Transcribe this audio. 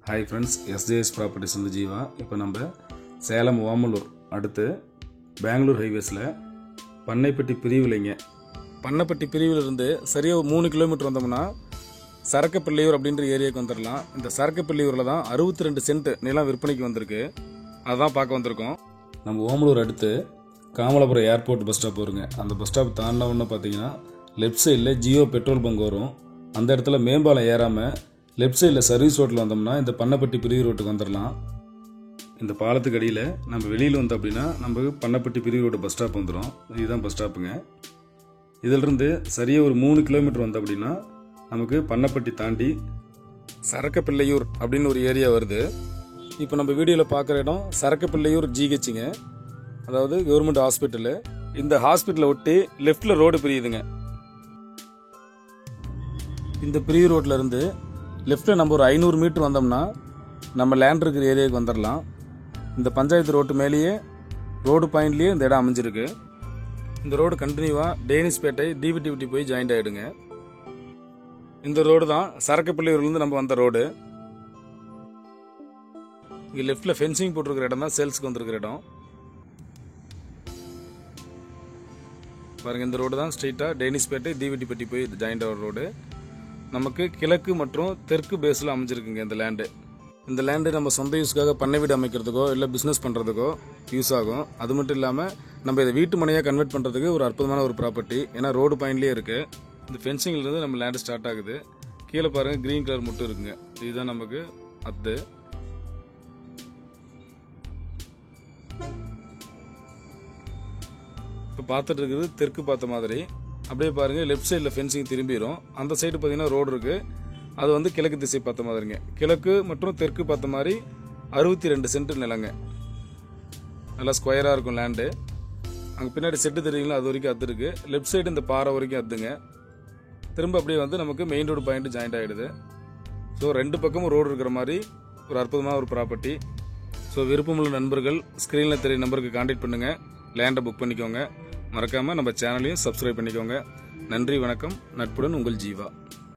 Hi friends, SJS Properties in the Jiva. இப்போ நம்ம சேலம் ஓமலூர் அடுத்து பெங்களூர் ஹைவேஸ்ல பண்ணைப்பட்டி பிரிவுலைங்க. பண்ணைப்பட்டி பிரிவில் இருந்து சரியா 3 கிலோமீட்டர் வந்தோம்னா சரக்கப்பிள்ளையூர் அப்படின்ற ஏரியாவுக்கு வந்துடலாம். இந்த சரக்கப்பிள்ளையூரில் தான் 62 சென்ட் நிலம் விற்பனைக்கு வந்திருக்கு. அதான் பார்க்க வந்திருக்கோம். நம்ம ஓமலூர் அடுத்து காமலாபுரம் ஏர்போர்ட் பஸ் ஸ்டாப் வருங்க. அந்த பஸ் ஸ்டாப் தாண்டின உடனே பார்த்தீங்கன்னா லெஃப்ட் சைடில் ஜியோ பெட்ரோல் பங்க் வரும். அந்த இடத்துல மேம்பாலம் ஏறாமல் லெஃப்ட் சைடில் சர்வீஸ் ரோட்டில் வந்தோம்னா இந்த பண்ணைப்பட்டி பிரிவு ரோட்டுக்கு வந்துடலாம். இந்த பாலத்துக்கு அடியில் நம்ம வெளியில் வந்தோம் அப்படின்னா நம்ம பண்ணைப்பட்டி பிரிவு ரோடு பஸ் ஸ்டாப் வந்துடும். இதுதான் பஸ் ஸ்டாப்புங்க. இதிலிருந்து சரியாக ஒரு 3 கிலோமீட்டர் வந்தோம் அப்படின்னா நமக்கு பண்ணைப்பட்டி தாண்டி சரக்கப்பிள்ளையூர் அப்படின்னு ஒரு ஏரியா வருது. இப்போ நம்ம வீடியோவில் பார்க்குற இடம் சரக்கப்பிள்ளையூர் ஜிஹெச்சுங்க, அதாவது கவர்மெண்ட் ஹாஸ்பிட்டலு. இந்த ஹாஸ்பிட்டலை ஒட்டி லெஃப்டில் ரோடு பிரியுதுங்க. இந்த பிரிவு ரோட்டில் இருந்து லெஃப்ட்டில் நம்ம ஒரு 500 மீட்டர் வந்தோம்னா நம்ம லேண்ட் இருக்கிற ஏரியாவுக்கு வந்துடலாம். இந்த பஞ்சாயத்து ரோட்டு மேலேயே ரோடு பாயிண்ட்லேயே இந்த இடம் அமைஞ்சிருக்கு. இந்த ரோடு கண்டினியூவாக டேனிஸ்பேட்டை டிவிடிவிட்டி போய் ஜாயிண்ட் ஆகிடுங்க. இந்த ரோடு தான் சரக்கப்பிள்ளையூர்லேருந்து நம்ம வந்த ரோடு. இங்கே லெஃப்டில் ஃபென்சிங் போட்டிருக்கிற இடம் தான் சேல்ஸுக்கு வந்திருக்கிற இடம். பாருங்கள், இந்த ரோடு தான் ஸ்ட்ரெயிட்டாக டேனிஸ்பேட்டை டிவிடிப்பட்டி போய் ஜாயிண்ட் ஆகிற ரோடு. நமக்கு கிழக்கு மற்றும் தெற்கு பேஸில் அமைஞ்சிருக்குங்க இந்த லேண்டு. இந்த லேண்டு நம்ம சொந்த யூஸ்க்காக பண்ணை வீடு அமைக்கிறதுக்கோ இல்லை பிஸ்னஸ் பண்ணுறதுக்கோ யூஸ் ஆகும். அது மட்டும் இல்லாமல் நம்ம இதை வீட்டு மனையாக கன்வெர்ட் பண்ணுறதுக்கு ஒரு அற்புதமான ஒரு ப்ராப்பர்ட்டி. ஏன்னா ரோடு பாயிண்ட்லேயே இருக்குது. இந்த ஃபென்சிங்லேருந்து நம்ம லேண்டு ஸ்டார்ட் ஆகுது. கீழே பாருங்கள், க்ரீன் கலர் மட்டும் இருக்குங்க. இதுதான் நமக்கு அது. இப்போ பார்த்துட்டு இருக்குது தெற்கு பார்த்த மாதிரி. அப்படியே பாருங்கள், லெஃப்ட் சைடில் ஃபென்சிங் திரும்பிடும். அந்த சைடு பார்த்தீங்கன்னா ரோடு இருக்குது. அது வந்து கிழக்கு திசை பார்த்த மாதிரிங்க. கிழக்கு மற்றும் தெற்கு பார்த்த மாதிரி 62 சென்ட் நிலங்க. நல்லா ஸ்கொயராக இருக்கும் லேண்டு. அங்கே பின்னாடி செட்டு தெரியுங்களா, அது வரைக்கும் அது இருக்குது. லெஃப்ட் சைடு இந்த பாறை வரைக்கும் அதுங்க. திரும்ப அப்படியே வந்து நமக்கு மெயின் ரோடு பாயிண்ட் ஜாயிண்ட் ஆகிடுது. ஸோ 2 பக்கமும் ரோடு இருக்கிற மாதிரி ஒரு அற்புதமான ஒரு ப்ராப்பர்ட்டி. ஸோ விருப்பமுள்ள நண்பர்கள் ஸ்க்ரீனில் தெரிய நம்பருக்கு கான்டாக்ட் பண்ணுங்கள், லேண்டை புக் பண்ணிக்கோங்க. மறக்காமல் நம்ம சேனலையும் சப்ஸ்கிரைப் பண்ணிக்கோங்க. நன்றி, வணக்கம். நட்புடன் உங்கள் ஜீவா.